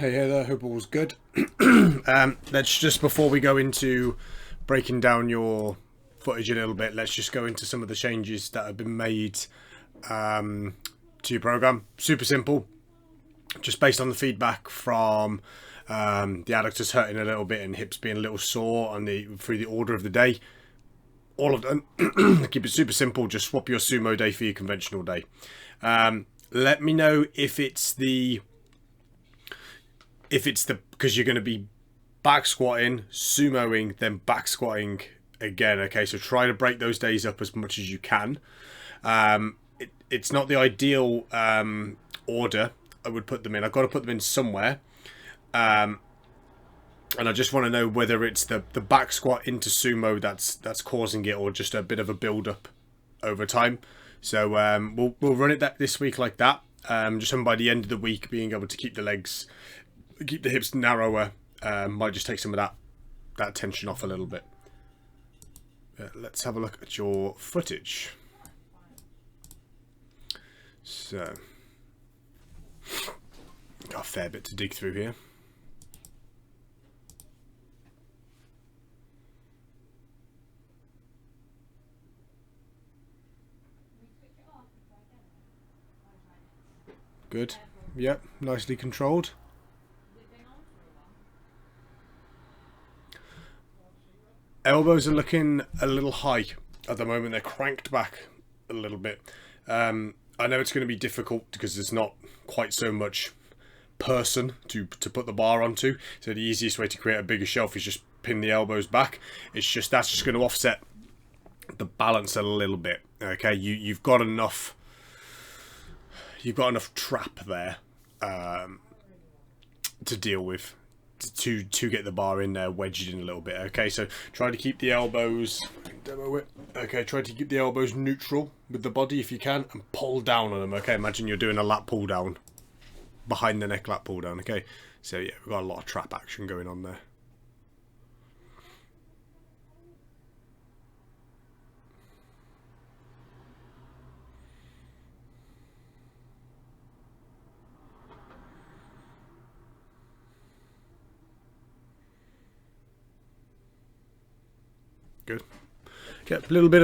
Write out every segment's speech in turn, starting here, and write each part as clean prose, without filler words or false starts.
Hey there, hope all's good. Let's just, before we go into breaking down your footage a little bit, let's just go into some of the changes that have been made to your program. Super simple, just based on the feedback from the adductors hurting a little bit and hips being a little sore on through the order of the day. All of them. Keep it super simple. Just swap your sumo day for your conventional day. Let me know if it's because you're going to be back squatting, sumoing, then back squatting again. Okay, so try to break those days up as much as you can. It's not the ideal order I would put them in. I've got to put them in somewhere. And I just want to know whether it's the back squat into sumo that's causing it, or just a bit of a build up over time. So we'll run it this week like that. Just by the end of the week, being able to keep the legs, keep the hips narrower, might just take some of that tension off a little bit. Let's have a look at your footage. So, got a fair bit to dig through here. Good. Yep, nicely controlled. Elbows are looking a little high at the moment. They're cranked back a little bit. I know it's going to be difficult because there's not quite so much person to put the bar onto. So the easiest way to create a bigger shelf is just pin the elbows back. It's just that's just going to offset the balance a little bit. Okay, you've got enough. You've got enough trap there to deal with, to get the bar in there, wedged in a little bit. Okay, so try to keep the elbows, demo it. Okay, try to keep the elbows neutral with the body if you can, and pull down on them. Okay, imagine you're doing a lat pull down, behind the neck lat pull down. Okay, so yeah, we've got a lot of trap action going on there. Good. Get a little bit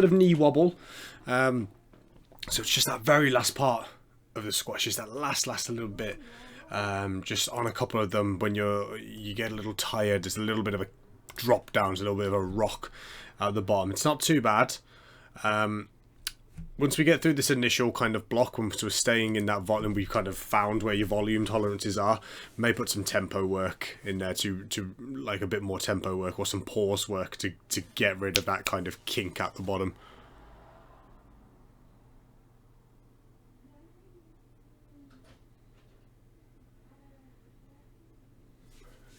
of knee wobble. So it's just that very last part of the squat, just that last little bit. Just on a couple of them, when you get a little tired, there's a little bit of a drop down, there's a little bit of a rock at the bottom. It's not too bad. Once we get through this initial kind of block, once we're staying in that volume, we've kind of found where your volume tolerances are. May put some tempo work in there to like a bit more tempo work, or some pause work to get rid of that kind of kink at the bottom.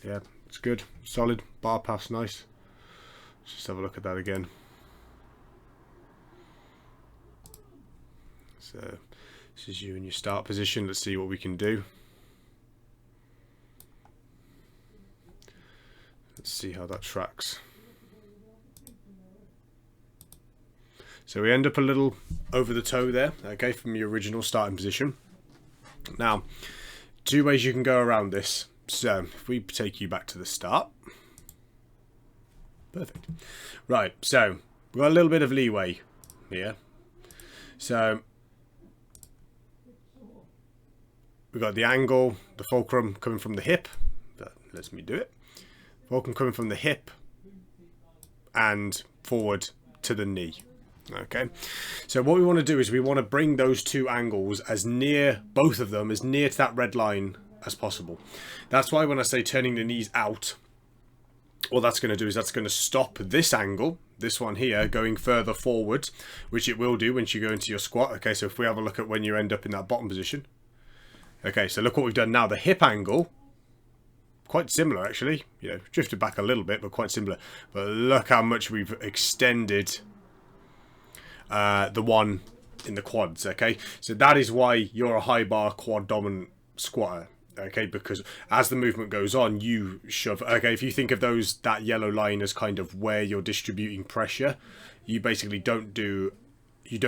Yeah, it's good. Solid. Bar pass, nice. Let's just have a look at that again. So this is you in your start position. Let's see what we can do. Let's see how that tracks. So we end up a little over the toe there, okay, from your original starting position. Now, two ways you can go around this. So if we take you back to the start. Perfect. Right, so we've got a little bit of leeway here. So we've got the angle, the fulcrum coming from the hip. That lets me do it. Fulcrum coming from the hip and forward to the knee. Okay, so what we want to do is we want to bring those two angles as near, both of them, as near to that red line as possible. That's why when I say turning the knees out, all that's going to do is that's going to stop this angle, this one here, going further forward, which it will do once you go into your squat. Okay, so if we have a look at when you end up in that bottom position. Okay, so look what we've done now. The hip angle, quite similar actually. You know, drifted back a little bit, but quite similar. But look how much we've extended the one in the quads. Okay, so that is why you're a high bar quad dominant squatter. Okay, because as the movement goes on, you shove. Okay, if you think of that yellow line as kind of where you're distributing pressure, you basically don't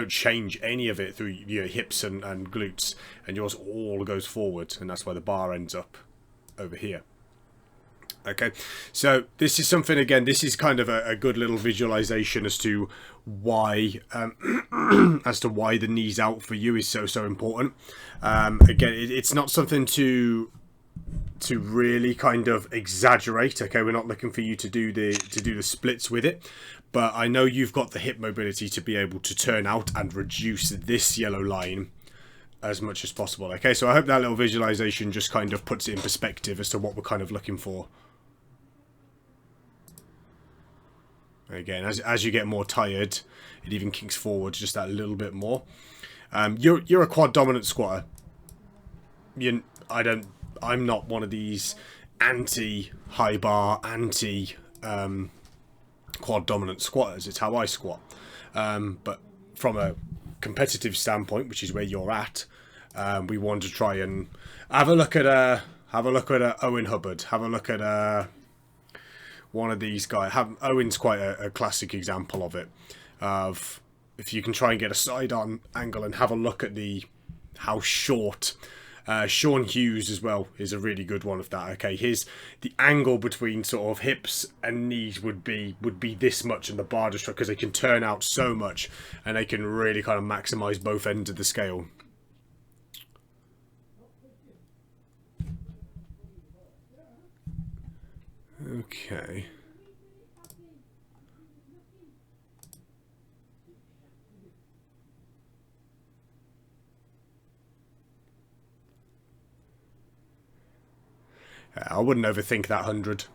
change any of it through your hips and glutes, and yours all goes forward, and that's why the bar ends up over here. Okay, so this is something, again, this is kind of a good little visualization as to why the knees out for you is so important. Again, it's not something to really kind of exaggerate. Okay, we're not looking for you to do the splits with it, but I know you've got the hip mobility to be able to turn out and reduce this yellow line as much as possible. Okay, so I hope that little visualization just kind of puts it in perspective as to what we're kind of looking for. Again, as you get more tired, it even kicks forward just that little bit more. You're a quad dominant squatter. I'm not one of these anti high bar, anti quad dominant squatters. It's how I squat. But from a competitive standpoint, which is where you're at, we want to try and have a look at Owen Hubbard. Have a look at one of these guys. Owen's quite a classic example of it. Of if you can try and get a side on angle and have a look at how short. Sean Hughes as well is a really good one of that. Okay, the angle between sort of hips and knees would be this much, and the bar just because they can turn out so much and they can really kind of maximize both ends of the scale. Okay. I wouldn't overthink that 100.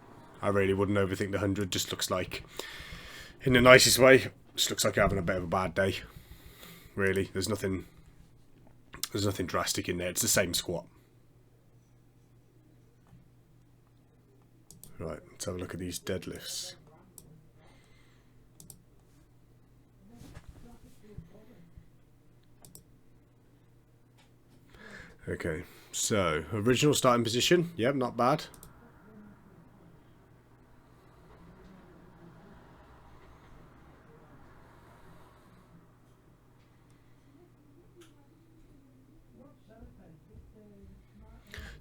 I really wouldn't overthink the 100. Just looks like, in the nicest way, just looks like you're having a bit of a bad day. Really, there's nothing drastic in there. It's the same squat. Right, let's have a look at these deadlifts. Okay, so original starting position. Yep, not bad.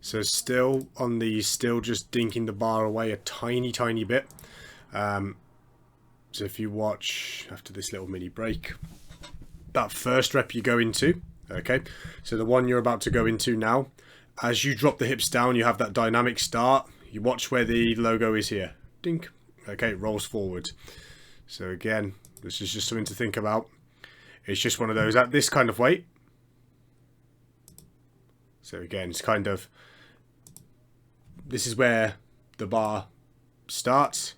So still on these, still just dinking the bar away a tiny bit. So if you watch after this little mini break, that first rep you go into, okay, so the one you're about to go into now, as you drop the hips down, you have that dynamic start. You watch where the logo is here. Dink. Okay, it rolls forward. So again, this is just something to think about. It's just one of those at this kind of weight. So again, it's kind of, this is where the bar starts.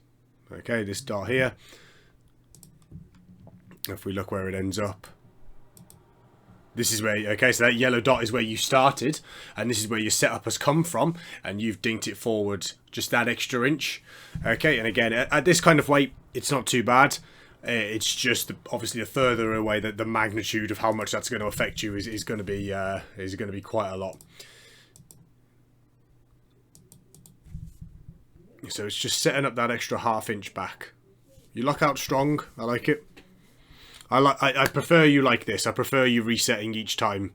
Okay, this dot here. If we look where it ends up, this is where, okay, so that yellow dot is where you started, and this is where your setup has come from, and you've dinked it forward just that extra inch. Okay, and again, at this kind of weight, it's not too bad. It's just obviously the further away that the magnitude of how much that's going to affect you is going to be quite a lot. So it's just setting up that extra ½ inch back. You lock out strong. I like it. I prefer you like this. I prefer you resetting each time.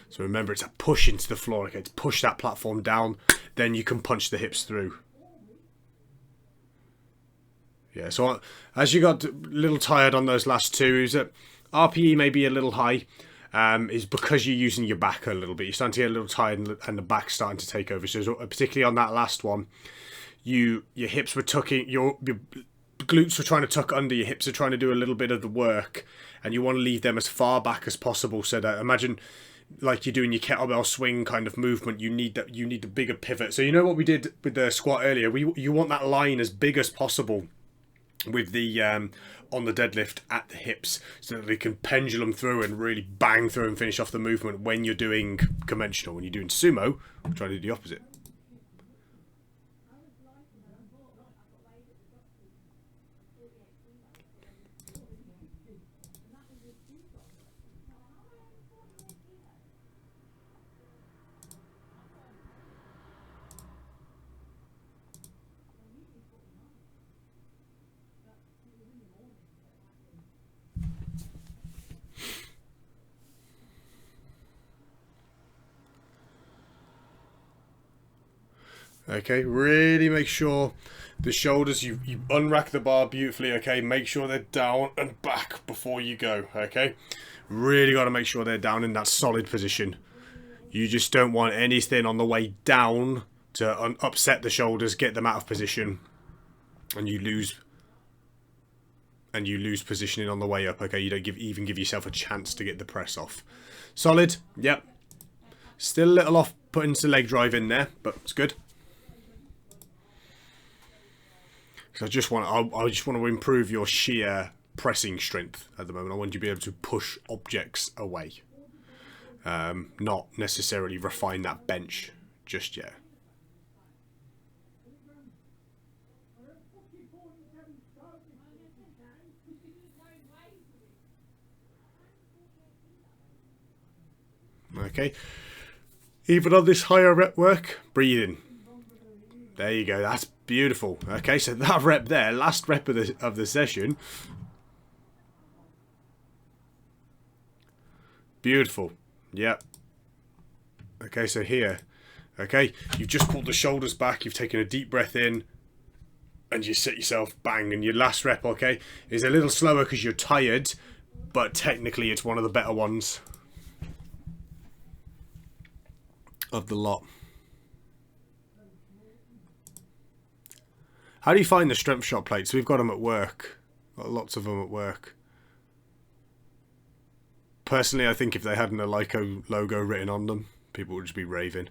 So remember, it's a push into the floor. Okay, to push that platform down, then you can punch the hips through. Yeah, so as you got a little tired on those last two, is that RPE may be a little high, is because you're using your back a little bit. You're starting to get a little tired and the back's starting to take over. So particularly on that last one, your hips were tucking, your glutes were trying to tuck under, your hips are trying to do a little bit of the work, and you want to leave them as far back as possible. So that, imagine like you're doing your kettlebell swing kind of movement, you need the bigger pivot. So you know what we did with the squat earlier, you want that line as big as possible with the on the deadlift at the hips, so that they can pendulum through and really bang through and finish off the movement when you're doing conventional. When you're doing sumo, try to do the opposite. Okay, really make sure the shoulders, you unrack the bar beautifully, okay? Make sure they're down and back before you go, okay? Really got to make sure they're down in that solid position. You just don't want anything on the way down to upset the shoulders, get them out of position, and you lose positioning on the way up, okay? You don't even give yourself a chance to get the press off. Solid, yep. Still a little off putting the leg drive in there, but it's good. So I just want to improve your sheer pressing strength at the moment. I want you to be able to push objects away, not necessarily refine that bench just yet. Okay, even on this higher rep work, breathe in. There you go. That's beautiful. Okay, so that rep there, last rep of the session. Beautiful. Yep. Okay, so here. Okay, you've just pulled the shoulders back. You've taken a deep breath in. And you set yourself, bang. And your last rep, okay, is a little slower because you're tired. But technically, it's one of the better ones of the lot. How do you find the strength shot plates? We've got them at work. Got lots of them at work. Personally, I think if they hadn't a Lyco logo written on them, people would just be raving.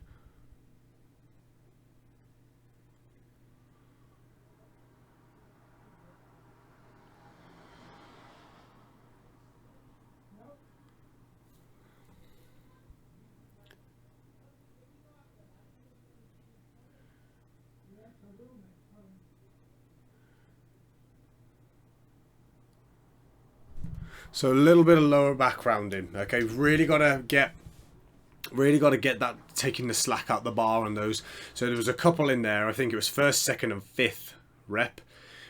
So a little bit of lower back rounding. Okay, really got to get that, taking the slack out the bar on those. So there was a couple in there. I think it was first, second, and fifth rep,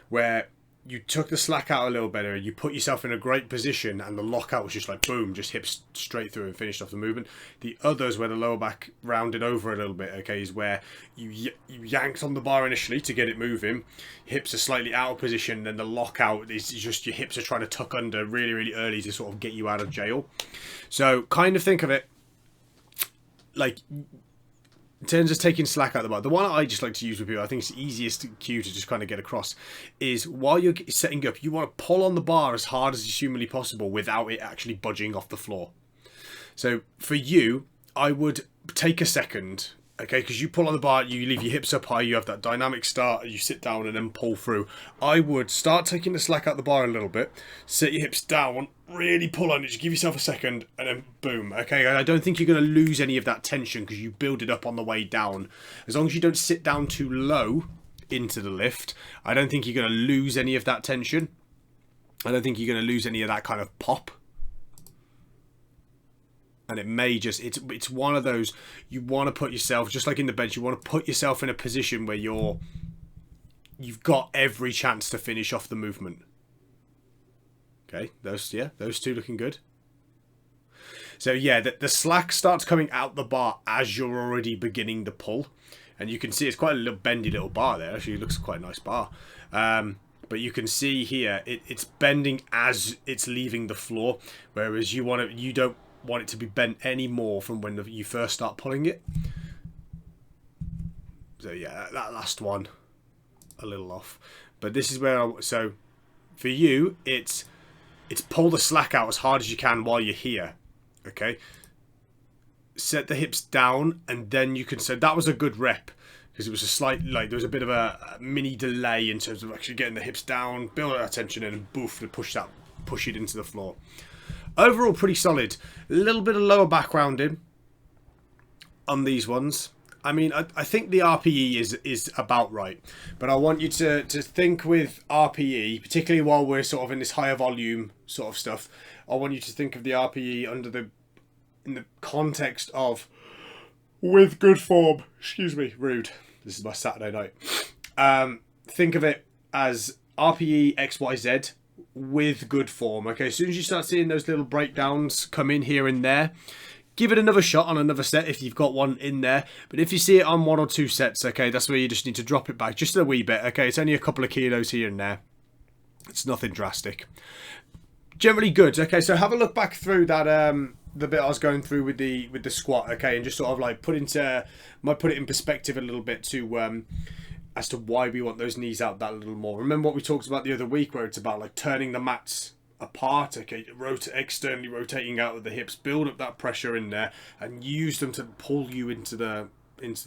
where you took the slack out a little better. You put yourself in a great position, and the lockout was just like boom, just hips straight through and finished off the movement. The others where the lower back rounded over a little bit, okay, is where you yanked on the bar initially to get it moving. Hips are slightly out of position, then the lockout is just your hips are trying to tuck under really, really early to sort of get you out of jail. So kind of think of it like, in terms of taking slack out the bar, the one I just like to use with people, I think it's the easiest cue to just kind of get across, is while you're setting up, you want to pull on the bar as hard as is humanly possible without it actually budging off the floor. So for you, I would take a second, okay, because you pull on the bar, you leave your hips up high, you have that dynamic start, you sit down and then pull through. I would start taking the slack out the bar a little bit, sit your hips down, really pull on it, just give yourself a second, and then boom, okay? I don't think you're going to lose any of that tension because you build it up on the way down. As long as you don't sit down too low into the lift, I don't think you're going to lose any of that tension. I don't think you're going to lose any of that kind of pop. And it may just, it's one of those, you want to put yourself, just like in the bench, you want to put yourself in a position where you've got every chance to finish off the movement. Okay, those two looking good. So yeah, the slack starts coming out the bar as you're already beginning the pull. And you can see it's quite a little bendy little bar there. Actually, it looks quite a nice bar. But you can see here, it's bending as it's leaving the floor. Whereas you don't want it to be bent any more from when you first start pulling it. So yeah, that last one a little off, but this is where so for you it's pull the slack out as hard as you can while you're here. Okay, set the hips down, and then you can, so that was a good rep because it was a slight, like there was a bit of a mini delay in terms of actually getting the hips down, build that tension in, and boof, to push it into the floor. Overall, pretty solid. A little bit of lower back rounding on these ones. I mean, I think the RPE is about right. But I want you to think with RPE, particularly while we're sort of in this higher volume sort of stuff, I want you to think of the RPE in the context of with good form. Excuse me, rude. This is my Saturday night. Think of it as RPE XYZ with good form. Okay, as soon as you start seeing those little breakdowns come in here and there, Give it another shot on another set if you've got one in there. But if you see it on 1 or 2 sets, okay, that's where you just need to drop it back just a wee bit. Okay, it's only a couple of kilos here and there. It's nothing drastic. Generally good. Okay, so have a look back through that the bit I was going through with the squat. Okay, and just sort of like put it in perspective a little bit to as to why we want those knees out that little more. Remember what we talked about the other week, where it's about like turning the mats apart, okay, externally rotating out of the hips, build up that pressure in there and use them to pull you into the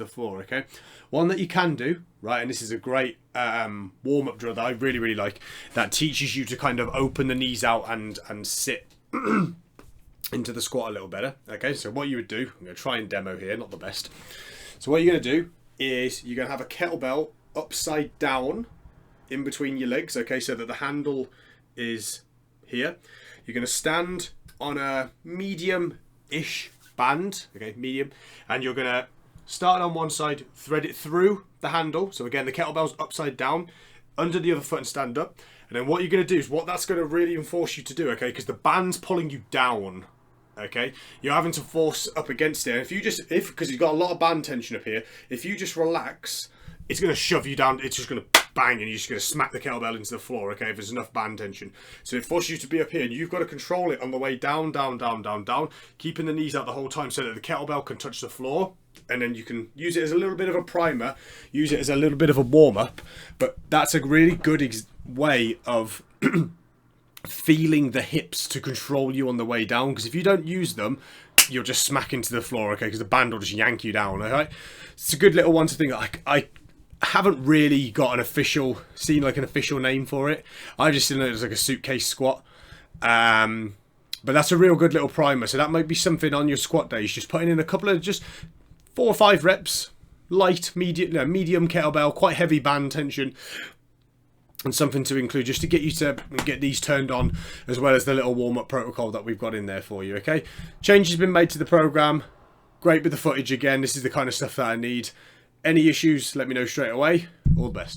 floor. Okay, one that you can do, right, and this is a great warm-up drill that I really like, that teaches you to kind of open the knees out and sit into the squat a little better. Okay, so what you would do, I'm going to try and demo here, not the best. So what you're going to do is you're going to have a kettlebell upside down in between your legs, okay, so that the handle is here. You're going to stand on a medium-ish band, okay, medium, and you're going to start on one side, thread it through the handle. So again, the kettlebell's upside down, under the other foot and stand up. And then what you're going to do is what that's going to really enforce you to do, okay, because the band's pulling you down, okay, you're having to force up against it. And if you just, because you've got a lot of band tension up here, if you just relax, it's going to shove you down. It's just going to bang, and you're just going to smack the kettlebell into the floor, okay, if there's enough band tension. So it forces you to be up here, and you've got to control it on the way down, keeping the knees out the whole time so that the kettlebell can touch the floor. And then you can use it as a little bit of a primer, use it as a little bit of a warm-up. But that's a really good way of feeling the hips to control you on the way down. Because if you don't use them, you'll just smack into the floor, okay, because the band will just yank you down, okay? It's a good little one to think. I haven't really got an official name for it. I just seen it as like a suitcase squat. But that's a real good little primer. So that might be something on your squat days, just putting in a couple of just 4 or 5 reps, light, medium kettlebell, quite heavy band tension, and something to include just to get you to get these turned on, as well as the little warm-up protocol that we've got in there for you, okay? Changes been made to the program. Great with the footage again. This is the kind of stuff that I need. Any issues, let me know straight away. All the best.